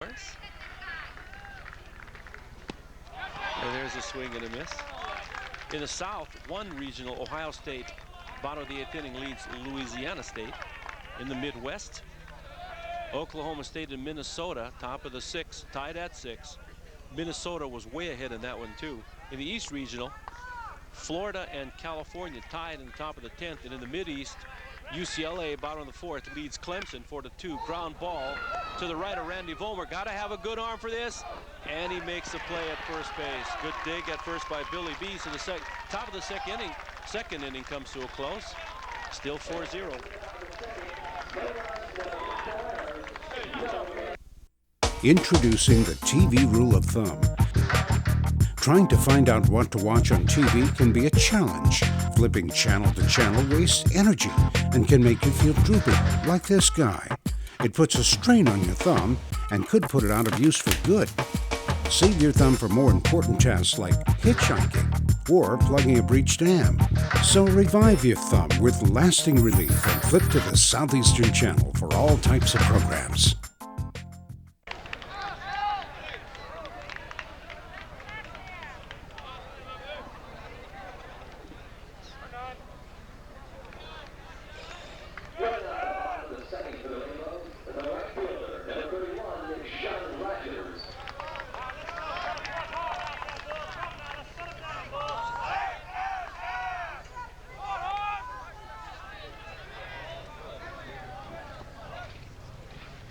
And there's a swing and a miss. In the South, one regional, Ohio State, bottom of the 8th inning, leads Louisiana State. In the Midwest, Oklahoma State and Minnesota, top of the 6th, tied at 6. Minnesota was way ahead in that one, too. In the East Regional, Florida and California tied in the top of the 10th. And in the Mid-East, UCLA, bottom of the 4th, leads Clemson 4-2. Ground ball to the right of Randy Vollmer. Got to have a good arm for this. And he makes the play at first base. Good dig at first by Billy B. So the top of the second inning comes to a close. Still 4-0. Introducing the TV rule of thumb. Trying to find out what to watch on TV can be a challenge. Flipping channel to channel wastes energy and can make you feel droopy, like this guy. It puts a strain on your thumb and could put it out of use for good. Save your thumb for more important tasks like hitchhiking or plugging a breached dam. So revive your thumb with lasting relief and flip to the Southeastern Channel for all types of programs.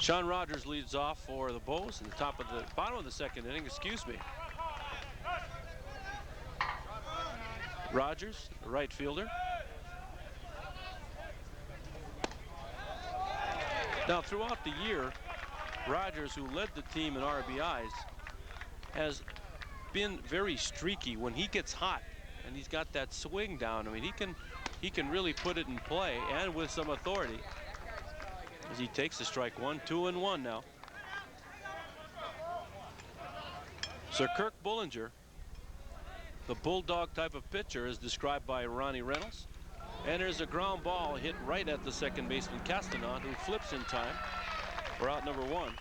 Sean Rogers leads off for the Bows in the bottom of the second inning, excuse me. Rogers, the right fielder. Now, throughout the year, Rogers, who led the team in RBIs, has been very streaky when he gets hot and he's got that swing down. I mean, he can really put it in play and with some authority. As he takes the strike one, 2-1 now. Sir Kirk Bullinger, the bulldog type of pitcher, is described by Ronnie Reynolds. And there's a ground ball hit right at the second baseman Castanon, who flips in time for out number 1.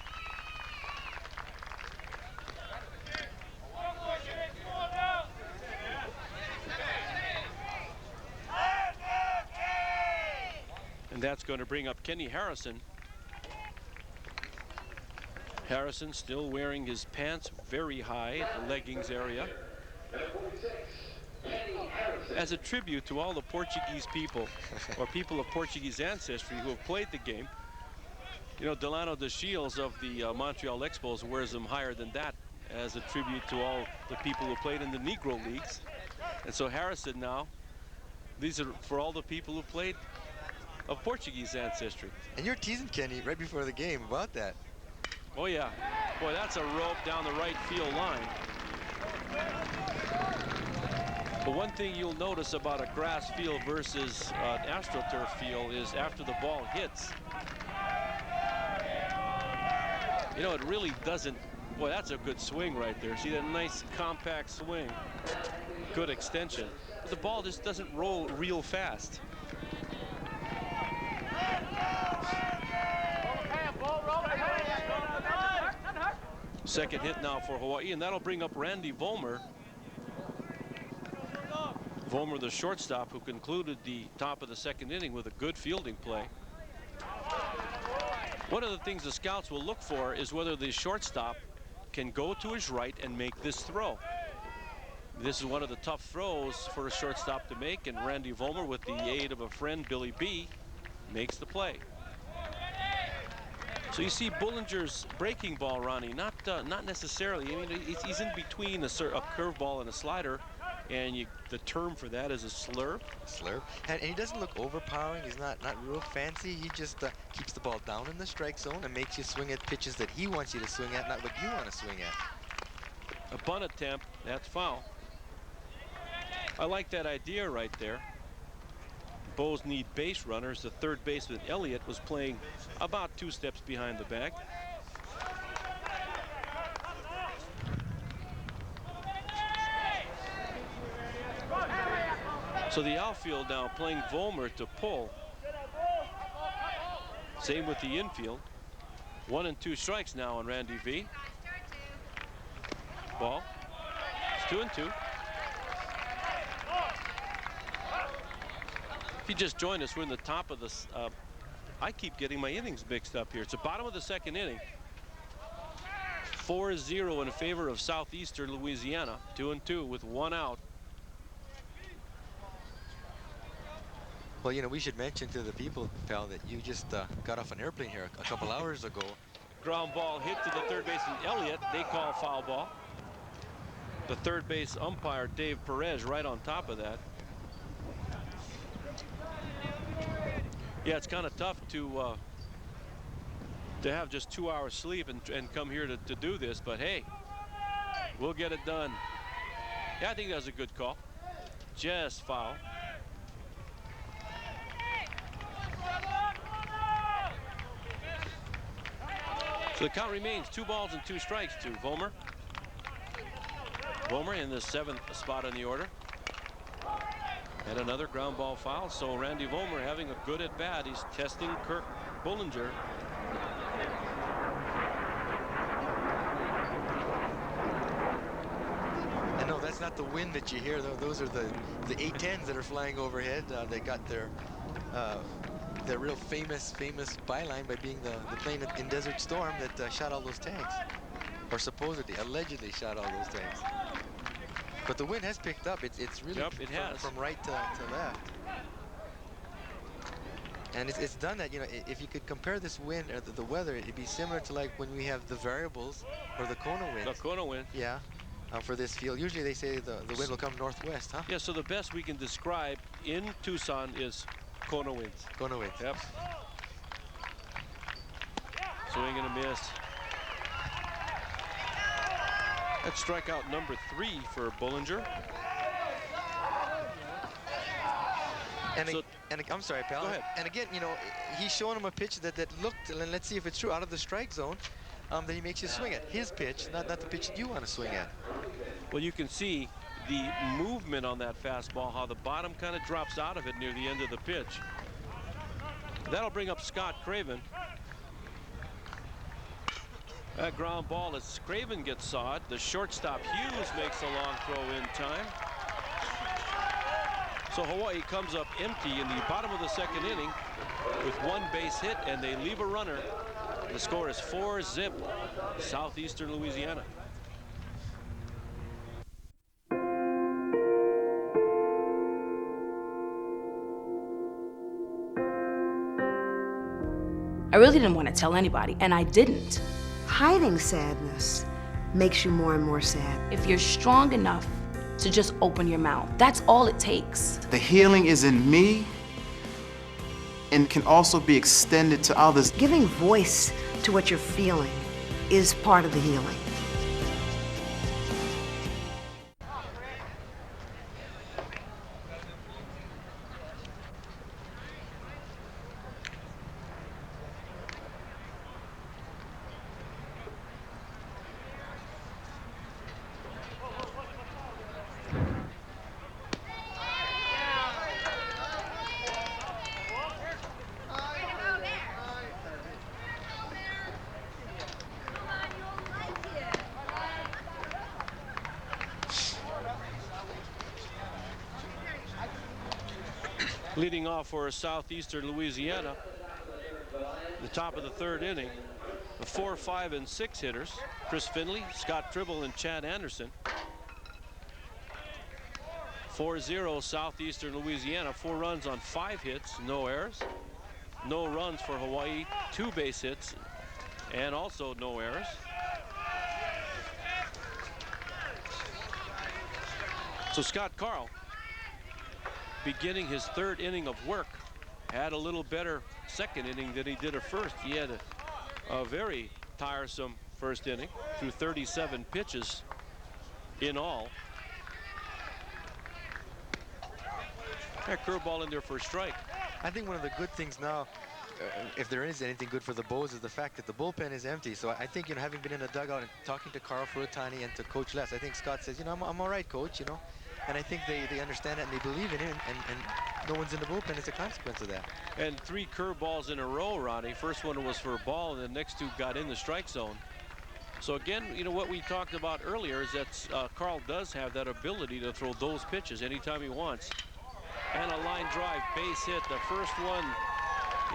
And that's going to bring up Kenny Harrison. Harrison still wearing his pants very high at the leggings area. As a tribute to all the Portuguese people or people of Portuguese ancestry who have played the game. You know, Delano de Shields of the Montreal Expos wears them higher than that as a tribute to all the people who played in the Negro Leagues. And so Harrison now, these are for all the people who played of Portuguese ancestry. And you're teasing Kenny right before the game about that. Oh yeah, boy, that's a rope down the right field line. But one thing you'll notice about a grass field versus an AstroTurf field is after the ball hits, you know, it really doesn't. Boy, that's a good swing right there. See that nice compact swing, good extension. But the ball just doesn't roll real fast. Second hit now for Hawaii, and that'll bring up Randy Vollmer. Vollmer, the shortstop, who concluded the top of the second inning with a good fielding play. One of the things the scouts will look for is whether the shortstop can go to his right and make this throw. This is one of the tough throws for a shortstop to make, and Randy Vollmer, with the aid of a friend, Billy B., makes the play. So you see Bullinger's breaking ball, Ronnie, not necessarily. I mean, he's in between a curveball and a slider, and the term for that is a slurve. Slurve. And he doesn't look overpowering. He's not real fancy. He just keeps the ball down in the strike zone and makes you swing at pitches that he wants you to swing at, not what you want to swing at. A bunt attempt, that's foul. I like that idea right there. Bows need base runners. The third baseman, Elliott, was playing about 2 steps behind the bag. So the outfield now playing Vollmer to pull. Same with the infield. 1-2 strikes now on Randy V. Ball. It's 2-2. If you just joined us, we're in the top of this. I keep getting my innings mixed up here. It's the bottom of the second inning. 4-0 in favor of Southeastern Louisiana. 2-2 with 1 out. Well, you know, we should mention to the people, pal, that you just got off an airplane here a couple hours ago. Ground ball hit to the third baseman Elliott. They call foul ball. The third base umpire Dave Perez right on top of that. Yeah, it's kind of tough to have just 2 hours sleep and come here to do this, but hey, we'll get it done. Yeah, I think that was a good call. Just foul. So the count remains 2 balls and 2 strikes to Vollmer. Vollmer in the 7th spot in the order. And another ground ball foul. So Randy Vollmer having a good at bat. He's testing Kirk Bullinger. And no, that's not the wind that you hear, though. Those are the A-10s that are flying overhead. They got their real famous byline by being the plane in Desert Storm that shot all those tanks, or supposedly, allegedly shot all those tanks. But the wind has picked up. It's really from right to left. And it's done that, you know, if you could compare this wind or the weather, it'd be similar to like when we have the variables or the Kona wind. The Kona wind. Yeah. For this field, usually they say the wind will come northwest, huh? Yeah, so the best we can describe in Tucson is Kona winds. Kona winds. Yep. Swing and a miss. That's strikeout number 3 for Bullinger. And I'm sorry, pal. Go ahead. And again, you know, he's showing him a pitch that looked, and let's see if it's true, out of the strike zone, that he makes you swing at. His pitch, not the pitch that you want to swing at. Well, you can see the movement on that fastball, how the bottom kind of drops out of it near the end of the pitch. That'll bring up Scott Craven. That ground ball as Craven gets sawed. The shortstop Hughes makes a long throw in time. So Hawaii comes up empty in the bottom of the second inning with 1 base hit, and they leave a runner. The score is 4-0 Southeastern Louisiana. I really didn't want to tell anybody, and I didn't. Hiding sadness makes you more and more sad. If you're strong enough to just open your mouth, that's all it takes. The healing is in me and can also be extended to others. Giving voice to what you're feeling is part of the healing. Leading off for Southeastern Louisiana, the top of the 3rd inning, the 4, 5, and 6 hitters, Chris Finley, Scott Tribble, and Chad Anderson. 4-0 Southeastern Louisiana, 4 runs on 5 hits, no errors. No runs for Hawaii, 2 base hits, and also no errors. So Scott Carl, beginning his 3rd inning of work, had a little better second inning than he did at first. He had a very tiresome first inning through 37 pitches in all. That curveball in there for a strike. I think one of the good things now, if there is anything good for the Bows, is the fact that the bullpen is empty. So I think, you know, having been in the dugout and talking to Carl Furutani and to Coach Les, I think Scott says, you know, I'm all right, Coach, you know. and I think they understand that and they believe in it, and no one's in the bullpen as a consequence of that. And 3 curveballs in a row, Ronnie. First one was for a ball, and the next 2 got in the strike zone. So again, you know, what we talked about earlier is that Carl does have that ability to throw those pitches anytime he wants. And a line drive, base hit. The first one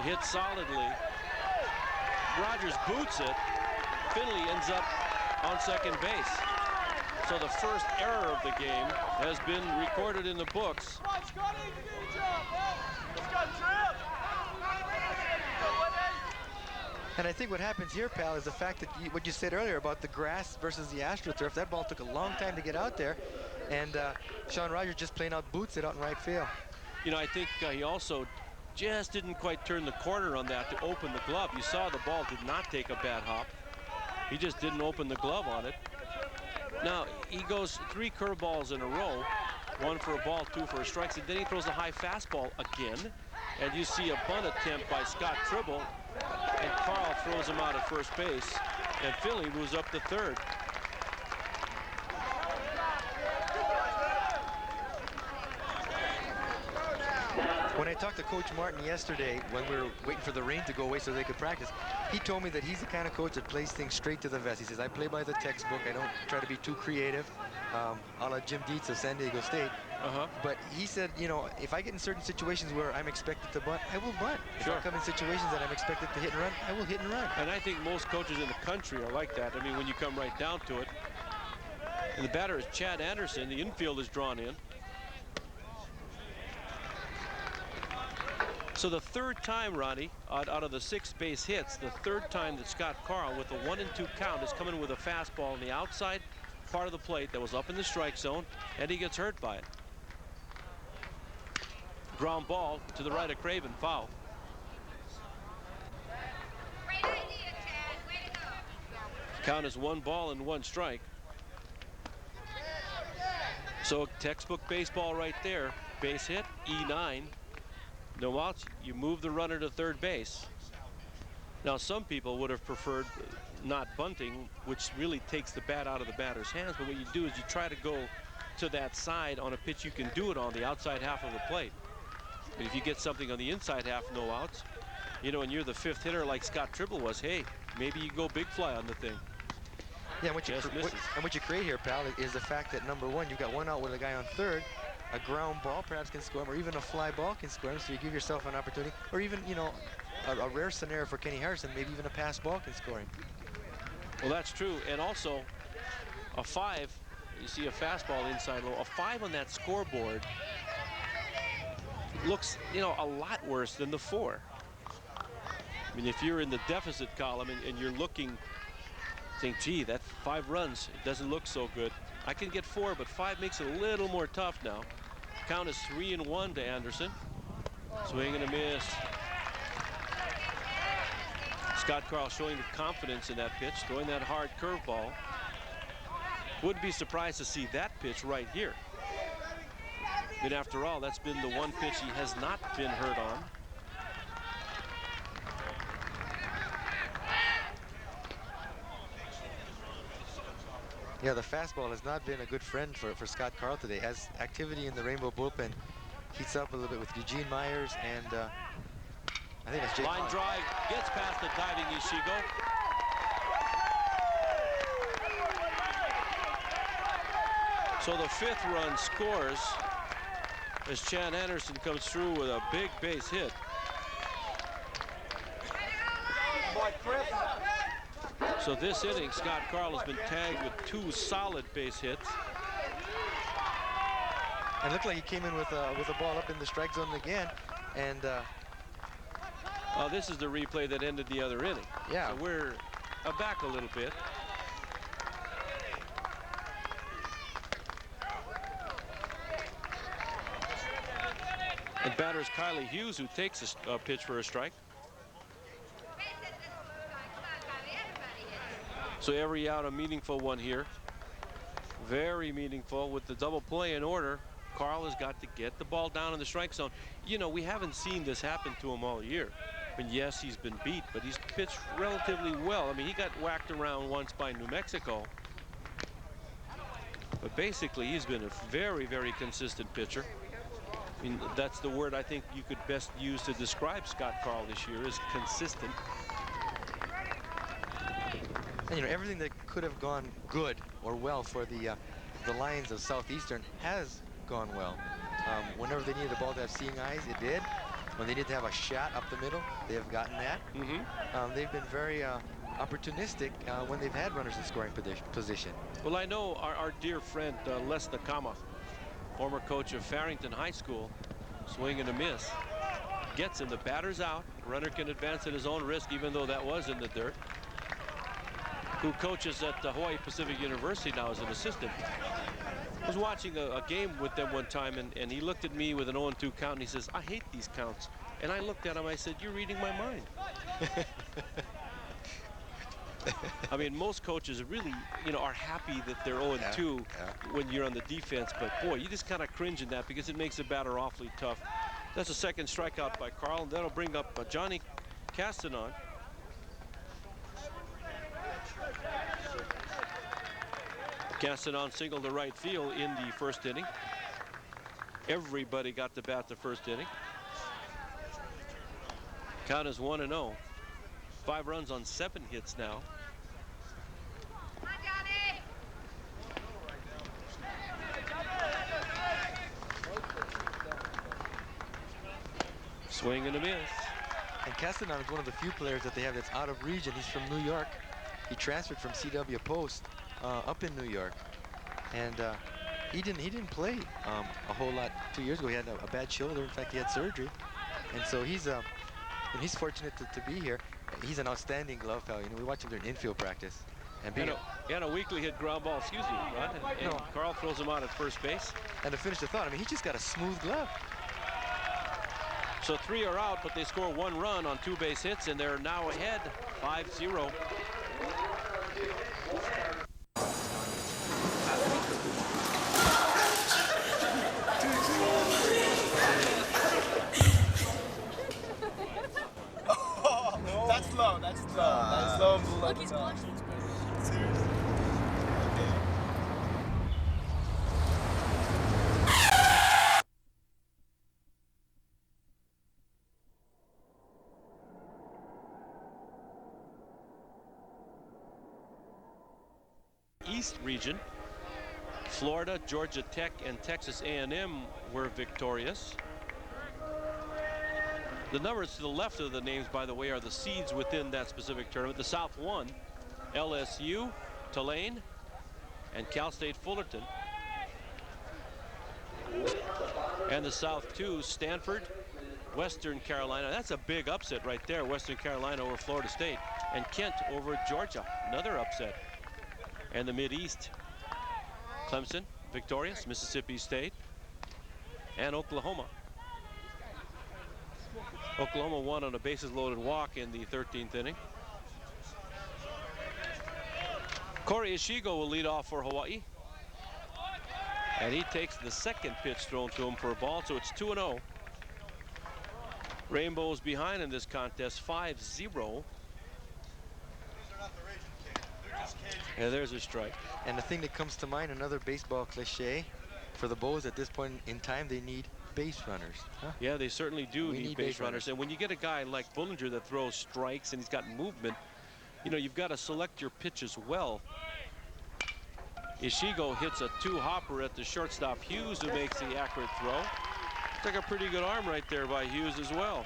hit solidly. Rogers boots it. Finley ends up on second base. So the first error of the game has been recorded in the books. And I think what happens here, pal, is the fact that what you said earlier about the grass versus the AstroTurf, that ball took a long time to get out there, and Sean Rogers just plain out boots it out in right field. You know, I think he also just didn't quite turn the corner on that to open the glove. You saw the ball did not take a bad hop. He just didn't open the glove on it. Now, he goes 3 curveballs in a row, 1 for a ball, 2 for a strike, and then he throws a high fastball again, and you see a bunt attempt by Scott Tribble, and Carl throws him out at first base, and Philly moves up to third. When I talked to Coach Martin yesterday, when we were waiting for the rain to go away so they could practice, he told me that he's the kind of coach that plays things straight to the vest. He says, I play by the textbook. I don't try to be too creative, a la Jim Dietz of San Diego State. But he said, you know, if I get in certain situations where I'm expected to bunt, I will bunt. Sure. If I come in situations that I'm expected to hit and run, I will hit and run. And I think most coaches in the country are like that. I mean, when you come right down to it. And the batter is Chad Anderson. The infield is drawn in. So the third time, Ronnie, out of the 6 base hits, the third time that Scott Carl, with a 1-2 count, is coming with a fastball on the outside part of the plate that was up in the strike zone, and he gets hurt by it. Ground ball to the right of Craven, foul. Great idea, Chad. Way to go. Count is 1 ball and 1 strike. So textbook baseball right there. Base hit, E9. No outs, you move the runner to third base. Now, some people would have preferred not bunting, which really takes the bat out of the batter's hands. But what you do is you try to go to that side on a pitch you can do it on the outside half of the plate. But if you get something on the inside half, no outs, you know, and you're the 5th hitter like Scott Tribble was, hey, maybe you go big fly on the thing. Yeah, and what you create here, pal, is the fact that, number one, you've got 1 out with a guy on third. A ground ball perhaps can score him, or even a fly ball can score him, so you give yourself an opportunity, or even, you know, a rare scenario for Kenny Harrison, maybe even a pass ball can score him. Well, that's true. And also a 5, you see a fastball inside low, a 5 on that scoreboard looks, you know, a lot worse than the 4. I mean, if you're in the deficit column and you're looking, think, gee, that 5 runs, it doesn't look so good. I can get 4, but 5 makes it a little more tough now. Count is 3-1 to Anderson. Swing and a miss. Scott Carl showing the confidence in that pitch, throwing that hard curveball. Wouldn't be surprised to see that pitch right here. I mean, after all, that's been the one pitch he has not been hurt on. Yeah, the fastball has not been a good friend for Scott Carl today. As activity in the Rainbow bullpen heats up a little bit with Eugene Myers and I think that's Jake Line drive, gets past the diving Ishigo. So the 5th run scores as Chad Anderson comes through with a big base hit. So this inning, Scott Carl has been tagged with 2 solid base hits. And it looked like he came in with a ball up in the strike zone again. And this is the replay that ended the other inning. Yeah. So we're back a little bit. And batter is Kylie Hughes, who takes a pitch for a strike. So every out a meaningful one here. Very meaningful with the double play in order. Carl has got to get the ball down in the strike zone. You know, we haven't seen this happen to him all year. I mean, yes, he's been beat, but he's pitched relatively well. I mean, he got whacked around once by New Mexico. But basically, he's been a very, very consistent pitcher. I mean, that's the word I think you could best use to describe Scott Carl this year, is consistent. And, you know, everything that could have gone good or well for the Lions of Southeastern has gone well. Whenever they needed the ball to have seeing eyes, it did. When they needed to have a shot up the middle, they have gotten that. They've been very opportunistic when they've had runners in scoring position. Well, I know our dear friend Les Nakama, former coach of Farrington High School, swing and a miss. Gets him, the batter's out. Runner can advance at his own risk, even though that was in the dirt. Who coaches at Hawaii Pacific University now as an assistant. I was watching a game with them one time, and he looked at me with an 0-2 count, and he says, "I hate these counts." And I looked at him, I said, "You're reading my mind." I mean, most coaches really, you know, are happy that they're 0-2 when you're on the defense, but boy, you just kind of cringe in that because it makes the batter awfully tough. That's a second strikeout by Carl, and that'll bring up Johnny Castanon. Castanon singled to right field in the first inning. Everybody got to bat the first inning. Count is 1-0. 5 runs on 7 hits now. Come on, Johnny. Swing and a miss. And Castanon is one of the few players that they have that's out of region. He's from New York. He transferred from CW Post up in New York, and he didn't play a whole lot 2 years ago. He had a bad shoulder. In fact, he had surgery, and so he's fortunate to be here. He's an outstanding glove fellow. You know, we watch him during infield practice. And he had a weakly hit ground ball, excuse me, Ron, and Carl throws him out at first base. And to finish the thought, I mean, he just got a smooth glove. So 3 are out, but they score 1 run on 2 base hits, and they're now ahead 5-0. That's low. That's low. Look, he's blushing. Seriously. East region, Florida, Georgia Tech, and Texas A&M were victorious. The numbers to the left of the names, by the way, are the seeds within that specific tournament. The South won LSU, Tulane, and Cal State Fullerton. And the South 2, Stanford, Western Carolina. That's a big upset right there. Western Carolina over Florida State. And Kent over Georgia, another upset. And the Mid-East, Clemson, victorious, Mississippi State, and Oklahoma. Oklahoma won on a bases-loaded walk in the 13th inning. Corey Ishigo will lead off for Hawaii. And he takes the second pitch thrown to him for a ball, so it's 2-0. Rainbows behind in this contest, 5-0. And there's a strike. And the thing that comes to mind, another baseball cliche, for the Bows at this point in time, they need base runners. Huh? Yeah, they certainly do need base runners. And when you get a guy like Bullinger that throws strikes and he's got movement, you know, you've got to select your pitches well. Ishigo hits a 2-hopper at the shortstop Hughes, who makes the accurate throw. It's like a pretty good arm right there by Hughes as well.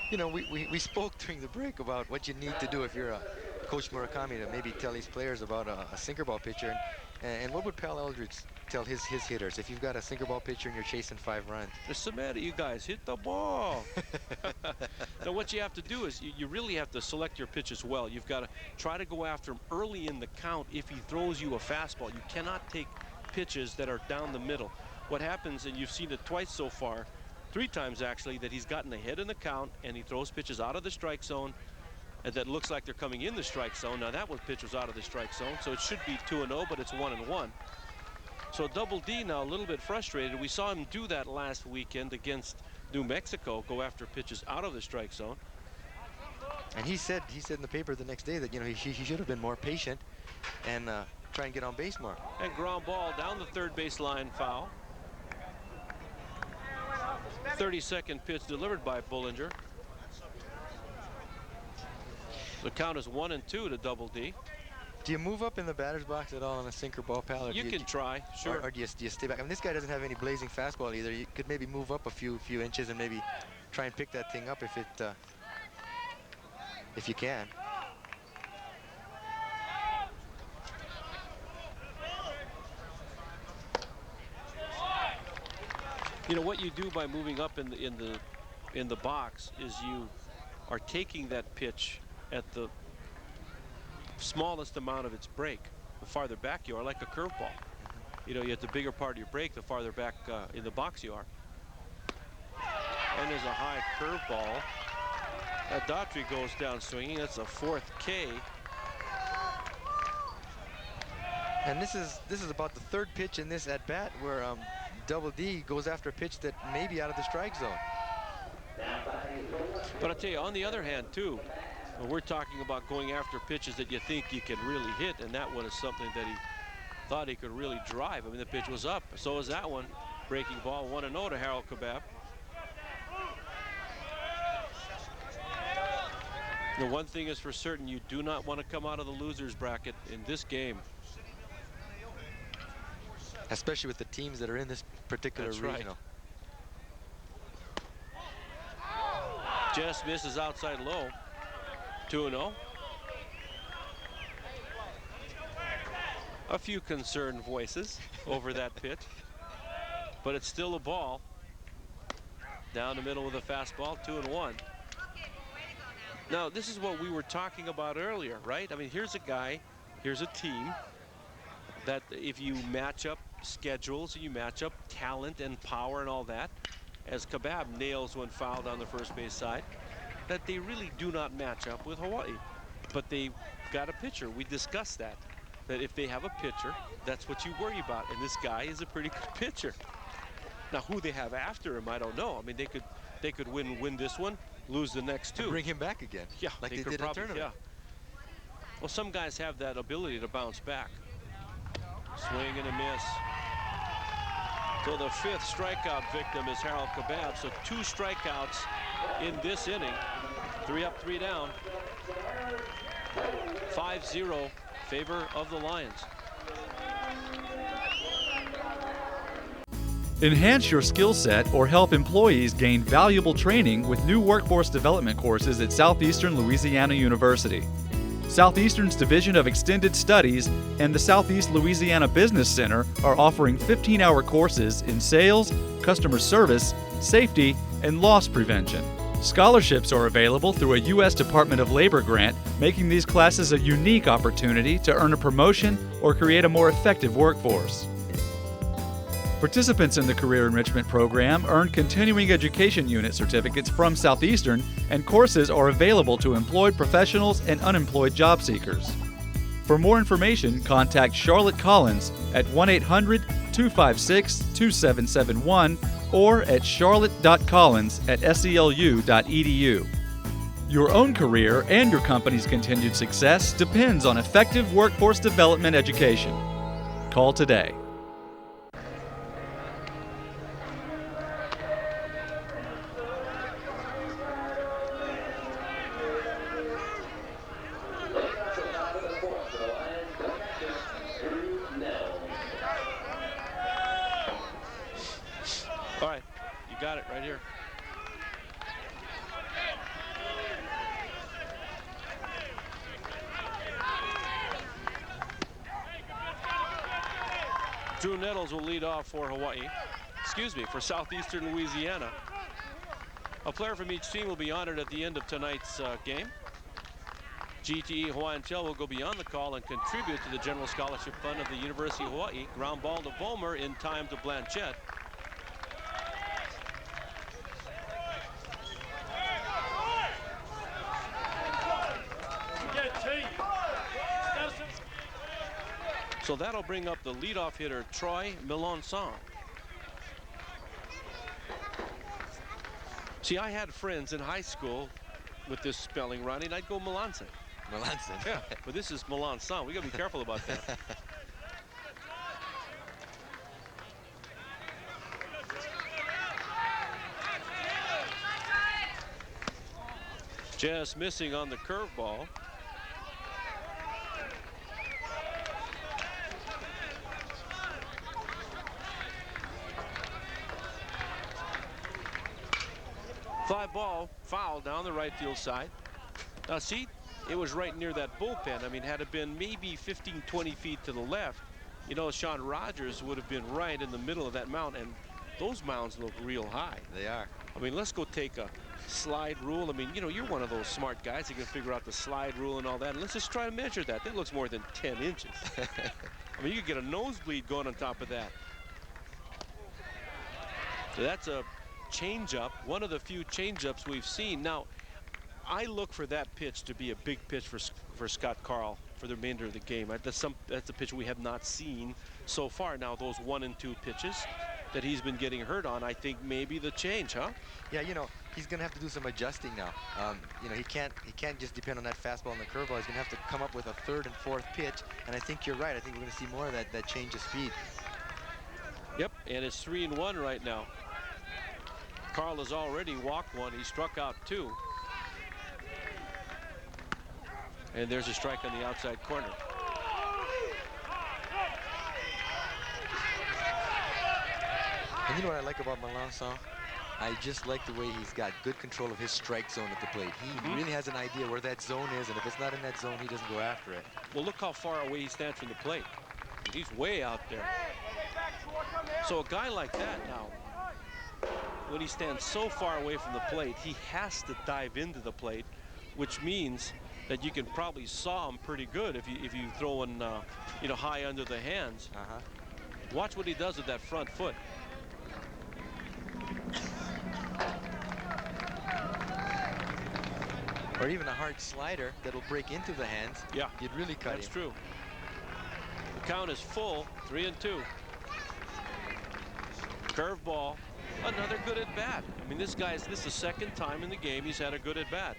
You know, we spoke during the break about what you need to do if you're Coach Murakami, to maybe tell these players about a sinker ball pitcher. And what would Pal Eldridge tell his hitters if you've got a sinker ball pitcher and you're chasing 5 runs? There's the matter, you guys, hit the ball. Now what you have to do is you really have to select your pitches well. You've got to try to go after him early in the count. If he throws you a fastball, you cannot take pitches that are down the middle. What happens, and you've seen it twice so far, 3 times actually, that he's gotten ahead in the count and he throws pitches out of the strike zone and that looks like they're coming in the strike zone. Now that pitch was out of the strike zone, so it should be 2-0, but it's 1-1. So Double D now a little bit frustrated. We saw him do that last weekend against New Mexico, go after pitches out of the strike zone. And he said in the paper the next day that, you know, he should have been more patient and try and get on base more. And ground ball down the third baseline, foul. 32nd pitch delivered by Bullinger. The count is 1-2 to Double D. Do you move up in the batter's box at all on a sinker ball, pal? Or You can try, sure. Or do you stay back? I mean, this guy doesn't have any blazing fastball either. You could maybe move up a few inches and maybe try and pick that thing up if you can. You know what you do by moving up in the box is you are taking that pitch at the smallest amount of its break. The farther back you are, like a curveball. You know, you have the bigger part of your break, the farther back in the box you are. And there's a high curveball. Daughtry goes down swinging. That's a 4th K. And this is about the 3rd pitch in this at bat where Double D goes after a pitch that may be out of the strike zone. But I'll tell you, on the other hand, too, we're talking about going after pitches that you think you can really hit, and that one is something that he thought he could really drive. I mean, the pitch was up. So is that one. Breaking ball, 1-0 to Harold Kabab. The one thing is for certain, you do not want to come out of the loser's bracket in this game. Especially with the teams that are in this particular regional. Right. Just misses outside low. 2-0. A few concerned voices over that pitch, but it's still a ball. Down the middle with a fastball, 2-1. Now, this is what we were talking about earlier, right? I mean, here's a guy, here's a team that if you match up schedules, you match up talent and power and all that, as Kabab nails one foul down the first base side, that they really do not match up with Hawaii. But they've got a pitcher. We discussed that if they have a pitcher, that's what you worry about. And this guy is a pretty good pitcher. Now, who they have after him, I don't know. I mean, they could win this one, lose the next two. And bring him back again. Yeah, like they did in the tournament. Yeah. Well, some guys have that ability to bounce back. Swing and a miss. So the 5th strikeout victim is Harold Kabab. So 2 strikeouts in this inning. 3 up, 3 down. 5-0 favor of the Lions. Enhance your skill set or help employees gain valuable training with new workforce development courses at Southeastern Louisiana University. Southeastern's Division of Extended Studies and the Southeast Louisiana Business Center are offering 15-hour courses in sales, customer service, safety, and loss prevention. Scholarships are available through a U.S. Department of Labor grant, making these classes a unique opportunity to earn a promotion or create a more effective workforce. Participants in the Career Enrichment Program earn continuing education unit certificates from Southeastern, and courses are available to employed professionals and unemployed job seekers. For more information, contact Charlotte Collins at 1-800-256-2771 or at charlotte.collins@selu.edu. Your own career and your company's continued success depends on effective workforce development education. Call today. All right, you got it right here. Drew Nettles will lead off for Hawaii. Excuse me, for Southeastern Louisiana. A player from each team will be honored at the end of tonight's game. GTE Hawaiian Shell will go beyond the call and contribute to the General Scholarship Fund of the University of Hawaii. Ground ball to Vollmer, in time to Blanchette. So that'll bring up the leadoff hitter, Troy Melanson. See, I had friends in high school with this spelling, Ronnie, and I'd go Melanson. Melanson. Yeah, but this is Melanson. We got to be careful about that. Just missing on the curveball. Fly ball, foul down the right field side. Now see, it was right near that bullpen. I mean, had it been maybe 15, 20 feet to the left, you know, Sean Rogers would have been right in the middle of that mound, and those mounds look real high. They are. I mean, let's go take a slide rule. I mean, you know, you're one of those smart guys that can figure out the slide rule and all that. And let's just try to measure that. That looks more than 10 inches. I mean, you could get a nosebleed going on top of that. So that's a changeup, one of the few changeups we've seen. Now, I look for that pitch to be a big pitch for Scott Karl for the remainder of the game. That's a pitch we have not seen so far. Now, those 1 and 2 pitches that he's been getting hurt on, I think maybe the change, huh? Yeah, you know, he's gonna have to do some adjusting now. You know, he can't just depend on that fastball and the curveball. He's gonna have to come up with a 3rd and 4th pitch, and I think you're right. I think we're gonna see more of that change of speed. Yep, and it's 3-1 right now. Karl has already walked 1. He struck out 2. And there's a strike on the outside corner. And you know what I like about Melanson? I just like the way he's got good control of his strike zone at the plate. He really has an idea where that zone is, and if it's not in that zone, he doesn't go after it. Well, look how far away he stands from the plate. He's way out there. So a guy like that now, when he stands so far away from the plate, he has to dive into the plate, which means that you can probably saw him pretty good if you throw him, you know, high under the hands. Watch what he does with that front foot. Or even a hard slider that'll break into the hands. Yeah, you'd really cut that's him. true. The count is full, 3-2. Curveball, another good at bat. I mean, this is the second time in the game he's had a good at bat.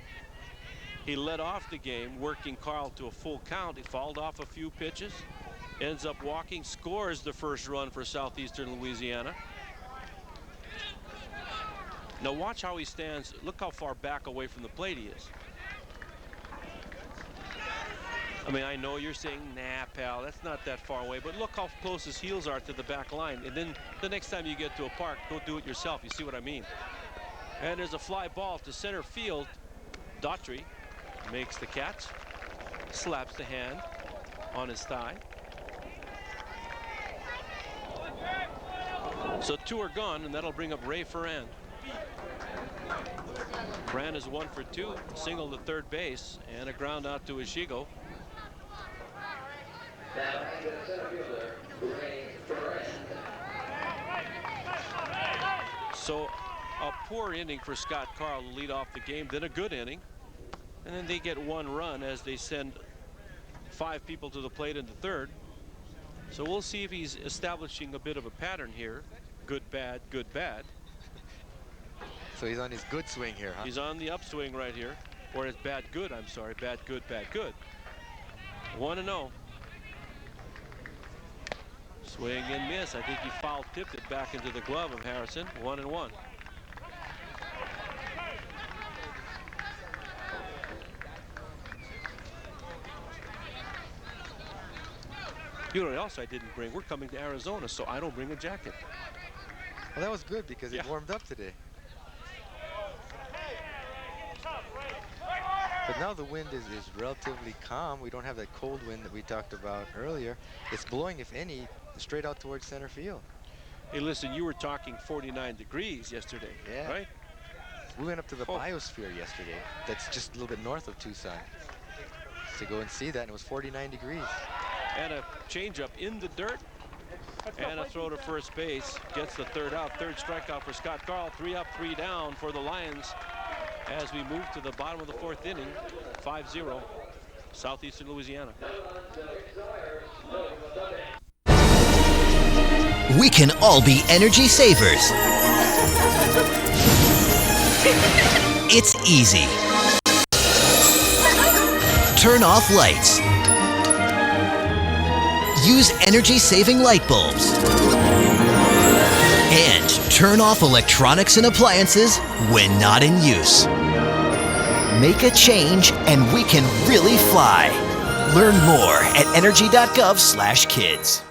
He led off the game working Karl to a full count. He fouled off a few pitches, ends up walking, scores the first run for Southeastern Louisiana. Now watch how he stands. Look how far back away from the plate he is. I mean, I know you're saying, nah, pal, that's not that far away, but look how close his heels are to the back line. And then the next time you get to a park, go do it yourself. You see what I mean? And there's a fly ball to center field. Daughtry makes the catch, slaps the hand on his thigh. So 2 are gone, and that'll bring up Ray Ferran. Ferran is 1 for 2, single to third base, and a ground out to Ishigo. So a poor inning for Scott Karl to lead off the game, then a good inning, and then they get 1 run as they send 5 people to the plate in the third. So we'll see if he's establishing a bit of a pattern here. Good, bad, good, bad. So he's on his good swing here, huh? He's on the upswing right here. Or it's bad, good, I'm sorry. Bad, good, bad, good. 1-0. Swing and miss. I think he foul tipped it back into the glove of Harrison. 1-1. You know what else I didn't bring? We're coming to Arizona, so I don't bring a jacket. Well, that was good because it warmed up today. But now the wind is relatively calm. We don't have that cold wind that we talked about earlier. It's blowing, if any, straight out towards center field. Hey, listen, you were talking 49 degrees yesterday, right? We went up to the biosphere yesterday. That's just a little bit north of Tucson. To go and see that, and it was 49 degrees. And a changeup in the dirt. And a throw to first base. Gets the third out. Third strikeout for Scott Karl. 3 up, 3 down for the Lions as we move to the bottom of the 4th inning. 5-0, Southeastern Louisiana. We can all be energy savers. It's easy. turn off lights. Use energy-saving light bulbs. And turn off electronics and appliances when not in use. Make a change and we can really fly. Learn more at energy.gov/kids.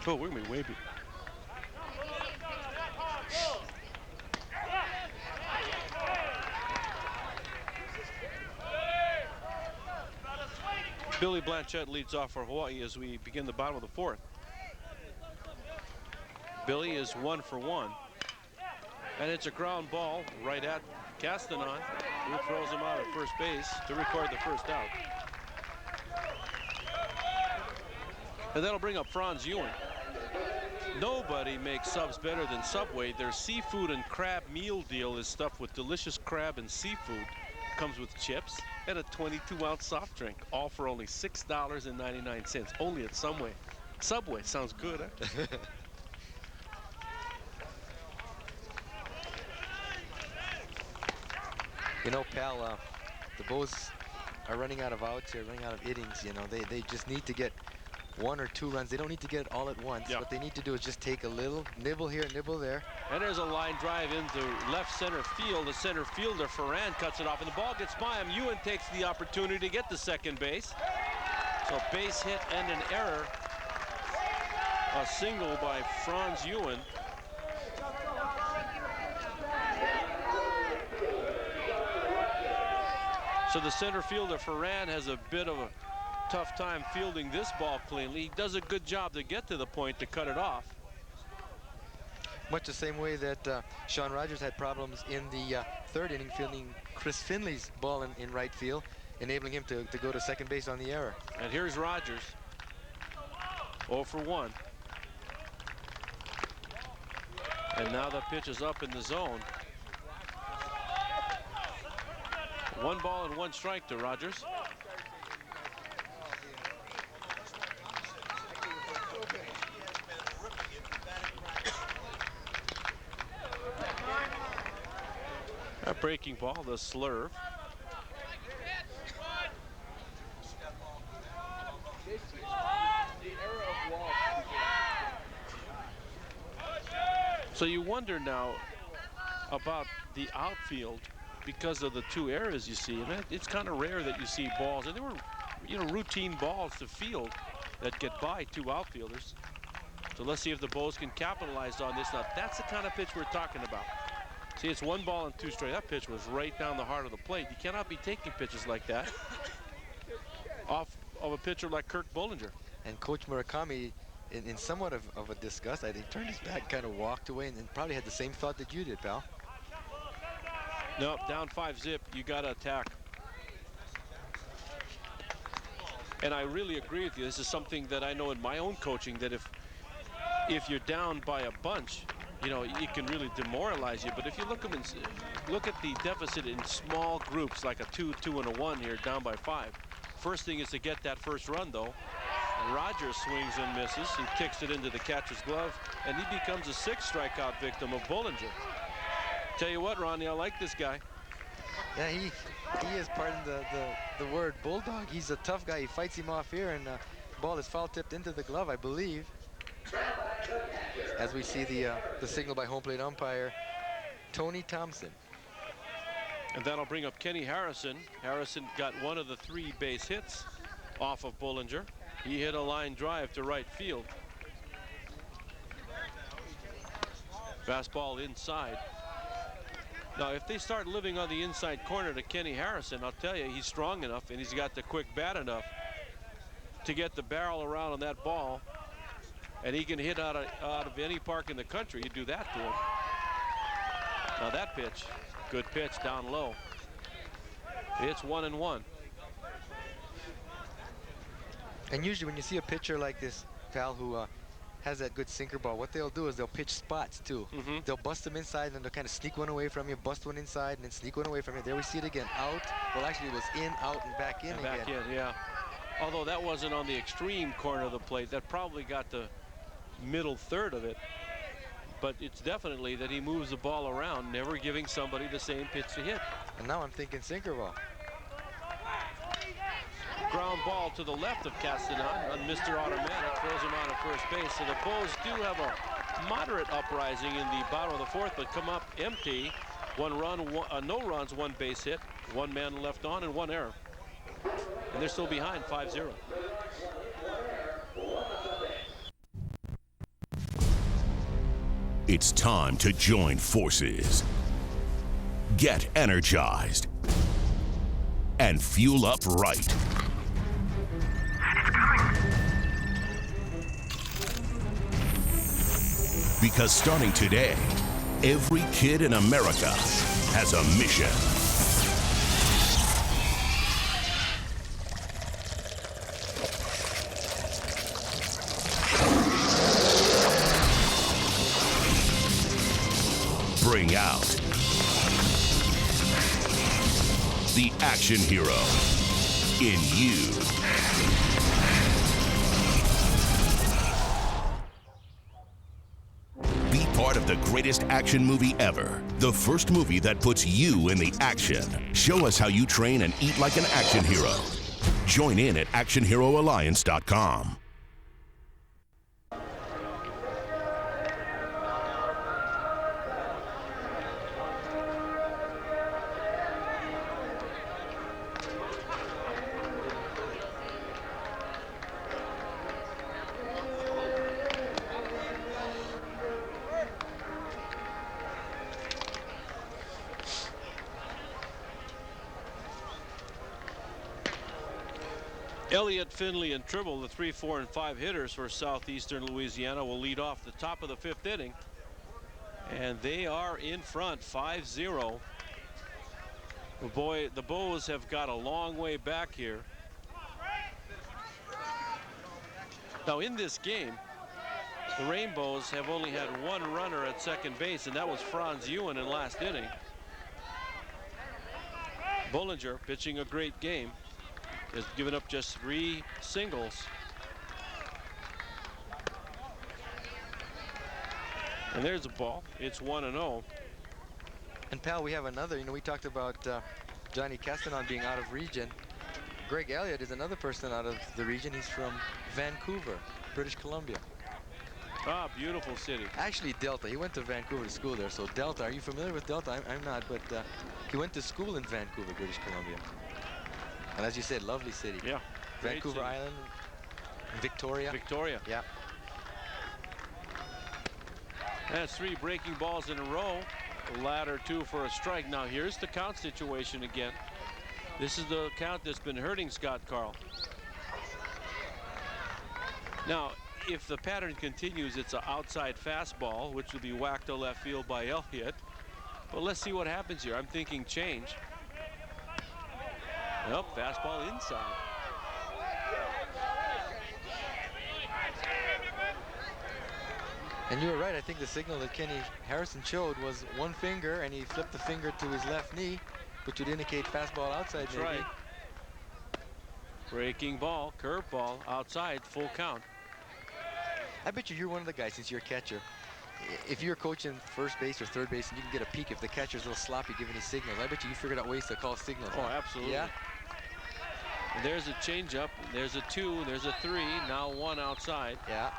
Oh, we're going to be way big. Billy Blanchette leads off for Hawaii as we begin the bottom of the fourth. Billy is 1 for 1. And it's a ground ball right at Castanon, who throws him out at first base to record the first out. And that'll bring up Franz Ewing. Nobody makes subs better than Subway. Their seafood and crab meal deal is stuffed with delicious crab and seafood. Comes with chips and a 22-ounce soft drink, all for only $6.99, only at Subway. Subway sounds good, huh? You know, pal, the Bows are running out of outs here, running out of innings. You know, they just need to get 1 or 2 runs. They don't need to get it all at once. Yep. What they need to do is just take a little nibble here, nibble there. And there's a line drive into left center field. The center fielder, Ferran, cuts it off, and the ball gets by him. Ewan takes the opportunity to get to second base. So base hit and an error. A single by Franz Ewan. So the center fielder, Ferran, has a bit of a tough time fielding this ball cleanly. He does a good job to get to the point to cut it off. Much the same way that Sean Rogers had problems in the third inning fielding Chris Finley's ball in right field, enabling him to go to second base on the error. And here's Rogers, 0 for 1. And now the pitch is up in the zone. 1 ball and 1 strike to Rogers. A breaking ball, the slurve. So you wonder now about the outfield because of the 2 errors you see, and it's kind of rare that you see balls, and there were, you know, routine balls to field that get by 2 outfielders. So let's see if the Bows can capitalize on this. Now that's the kind of pitch we're talking about. See, it's 1 ball and 2 strikes. That pitch was right down the heart of the plate. You cannot be taking pitches like that off of a pitcher like Kirk Bollinger. And Coach Murakami, in somewhat of a disgust, I think, turned his back, kind of walked away, and probably had the same thought that you did, pal. Nope, down 5-zip, you got to attack. And I really agree with you. This is something that I know in my own coaching, that if you're down by a bunch, you know, it can really demoralize you. But if you look at the deficit in small groups, like a 2, 2, and a 1 here, down by 5. First thing is to get that first run, though. Rogers swings and misses. He kicks it into the catcher's glove, and he becomes a 6th strikeout victim of Bollinger. Tell you what, Ronnie, I like this guy. Yeah, he is, pardon the word, bulldog. He's a tough guy. He fights him off here, and the ball is foul tipped into the glove, I believe. As we see the signal by home plate umpire Tony Thompson. And that'll bring up Kenny Harrison. Harrison got 1 of the 3 base hits off of Bollinger. He hit a line drive to right field. Fastball inside. Now, if they start living on the inside corner to Kenny Harrison, I'll tell you, he's strong enough and he's got the quick bat enough to get the barrel around on that ball, and he can hit out of any park in the country. You do that to him. Now that pitch, good pitch down low. It's 1-1. And usually when you see a pitcher like this, pal, who has that good sinker ball, what they'll do is they'll pitch spots too. They'll bust them inside, and then they'll kind of sneak one away from you, bust one inside, and then sneak one away from you. There we see it again, out. Well, actually, it was in, out, and back in again. Back in, yeah. Although that wasn't on the extreme corner of the plate. That probably got the middle third of it. But it's definitely that he moves the ball around, never giving somebody the same pitch to hit. And now I'm thinking sinker ball. Ground ball to the left of Castanon on Mr. Automatic, throws him out at first base. So the Bows do have a moderate uprising in the bottom of the fourth, but come up empty. One run, no runs, one base hit, one man left on, and one error. And they're still behind 5-0. It's time to join forces. Get energized and fuel up right. Because starting today, every kid in America has a mission. Bring out the action hero in you. Be part of the greatest action movie ever. The first movie that puts you in the action. Show us how you train and eat like an action hero. Join in at actionheroalliance.com. Elliott, Finley, and Tribble, the 3, 4, and 5 hitters for Southeastern Louisiana, will lead off the top of the 5th inning. And they are in front, 5-0. Boy, the Bows have got a long way back here. Now in this game, the Rainbows have only had one runner at second base, and that was Franz Ewan in last inning. Bollinger pitching a great game, has given up just 3 singles. And there's a ball. It's 1-0. And pal, we have another. You know, we talked about Johnny Castanon being out of region. Greg Elliott is another person out of the region. He's from Vancouver, British Columbia. Ah, beautiful city. Actually, Delta. He went to Vancouver to school there. So Delta, are you familiar with Delta? I'm not, but he went to school in Vancouver, British Columbia. And as you said, lovely city. Yeah. Vancouver Island, Victoria. Victoria. Yeah. That's 3 breaking balls in a row. Ladder 2 for a strike. Now here's the count situation again. This is the count that's been hurting Scott Carl. Now, if the pattern continues, it's an outside fastball, which will be whacked to left field by Elliott. But let's see what happens here. I'm thinking change. Nope, fastball inside. And you were right. I think the signal that Kenny Harrison showed was one finger, and he flipped the finger to his left knee, which would indicate fastball outside. That's maybe. right. Breaking ball, curve ball, outside, full count. I bet you're one of the guys, since you're a catcher. If you're coaching first base or third base and you can get a peek if the catcher's a little sloppy giving his signals, I bet you figured out ways to call signals. Oh, absolutely. Yeah. And there's a changeup. There's a 2. There's a 3. Now 1 outside. Yeah.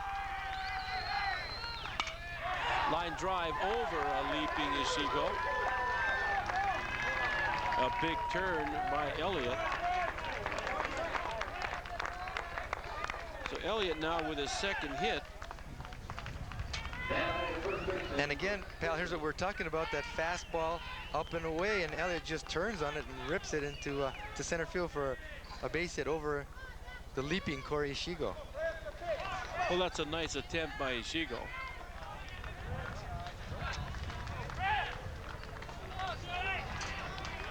Line drive over a leaping Ishigo. A big turn by Elliott. So Elliott now with his second hit. And again, pal, here's what we're talking about, that fastball up and away, and Elliott just turns on it and rips it into to center field for a base hit over the leaping Corey Ishigo. Well, that's a nice attempt by Ishigo.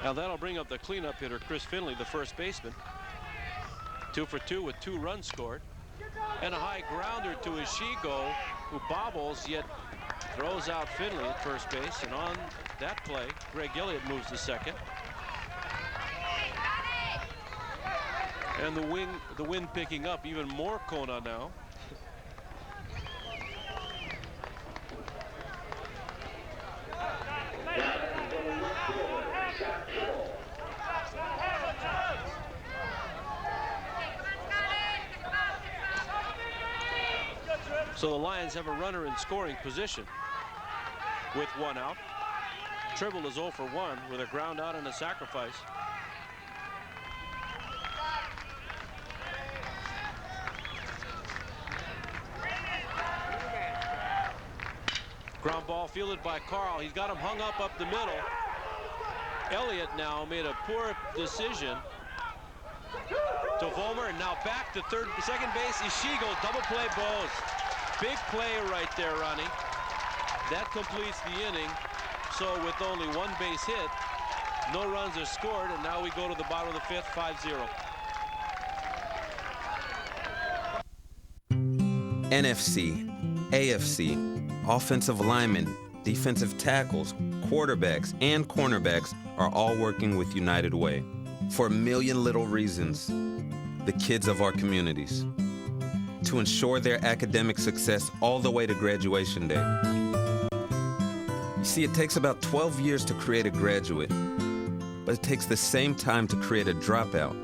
Now that'll bring up the cleanup hitter, Chris Finley, the first baseman. 2 for 2 with 2 runs scored. And a high grounder to Ishigo, who bobbles, yet throws out Finley at first base. And on that play, Greg Elliott moves to second. And the wind picking up, even more Kona now. So the Lions have a runner in scoring position with 1 out. Tribble is 0 for 1 with a ground out and a sacrifice. Ground ball fielded by Carl. He's got him hung up the middle. Elliott now made a poor decision to Vollmer, and now back to second base. Ishigo, double play Bose. Big play right there, Ronnie. That completes the inning. So with only 1 base hit, no runs are scored, and now we go to the bottom of the 5th, 5-0. NFC, AFC, offensive linemen, defensive tackles, quarterbacks, and cornerbacks are all working with United Way for a million little reasons. The kids of our communities, to ensure their academic success all the way to graduation day. You see, it takes about 12 years to create a graduate, but it takes the same time to create a dropout.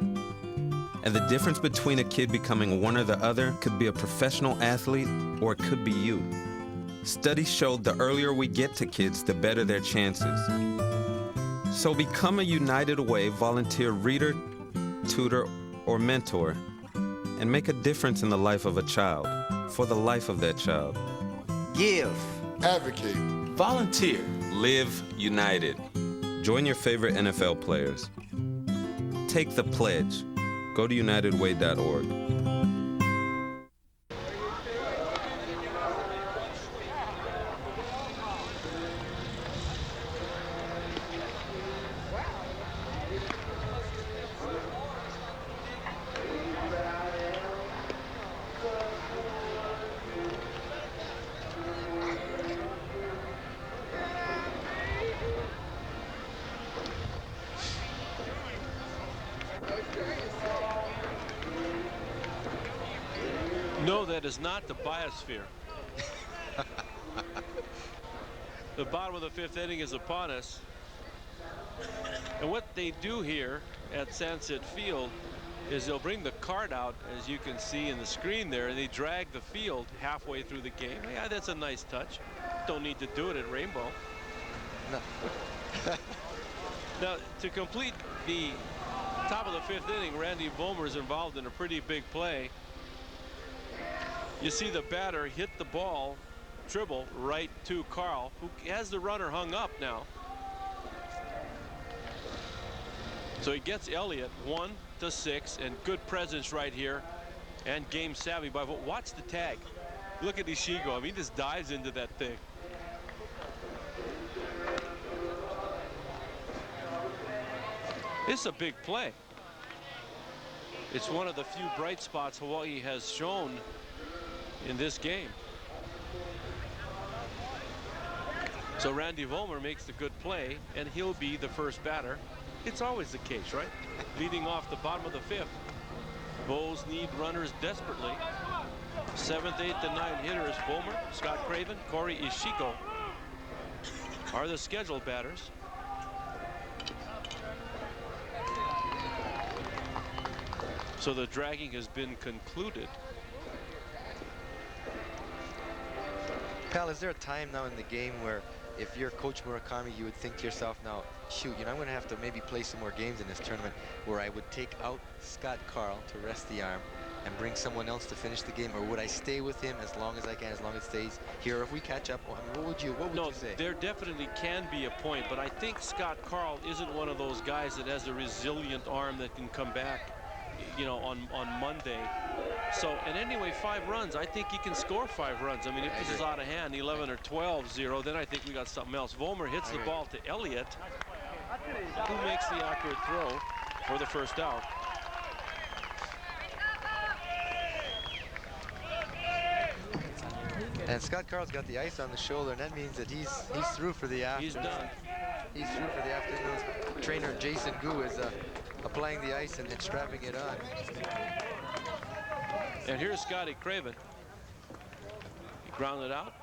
And the difference between a kid becoming one or the other could be a professional athlete, or it could be you. Studies showed the earlier we get to kids, the better their chances. So become a United Way volunteer reader, tutor, or mentor, and make a difference in the life of a child, for the life of that child. Give. Advocate. Volunteer. Live united. Join your favorite NFL players. Take the pledge. Go to unitedway.org. No, that is not the biosphere. The bottom of the 5th inning is upon us. And what they do here at Sunset Field is they'll bring the cart out, as you can see in the screen there, and they drag the field halfway through the game. Yeah, that's a nice touch. Don't need to do it at Rainbow. No. Now, to complete the top of the 5th inning, Randy Vollmer is involved in a pretty big play. You see the batter hit the ball, Tribble, right to Carl, who has the runner hung up now. So he gets Elliott 1 to 6, and good presence right here, and game savvy by. Watch the tag. Look at Ishigo. I mean, he just dives into that thing. This is a big play. It's one of the few bright spots Hawaii has shown in this game. So Randy Vollmer makes the good play, and he'll be the first batter. It's always the case, right? Leading off the bottom of the 5th. Bulls need runners desperately. 7th, 8th, and 9th hitters, Vollmer, Scott Craven, Corey Ishigo are the scheduled batters. So the dragging has been concluded. Pal, is there a time now in the game where if you're Coach Murakami, you would think to yourself, now, shoot, I'm going to have to maybe play some more games in this tournament, where I would take out Scott Carl to rest the arm and bring someone else to finish the game, or would I stay with him as long as I can, as long as it stays here? If we catch up, what would you say? There definitely can be a point, but I think Scott Carl isn't one of those guys that has a resilient arm that can come back, on Monday. So, and anyway, 5 runs. I think he can score 5 runs. I mean, if this is out of hand, 11 or 12-0, then I think we got something else. Vollmer hits the ball to Elliott, who makes the accurate throw for the first out. And Scott Carl's got the ice on the shoulder, and that means that he's through for the afternoon. He's done. He's through for the afternoon. Trainer Jason Gu is applying the ice and strapping it on. And here's Scotty Craven. He grounded out.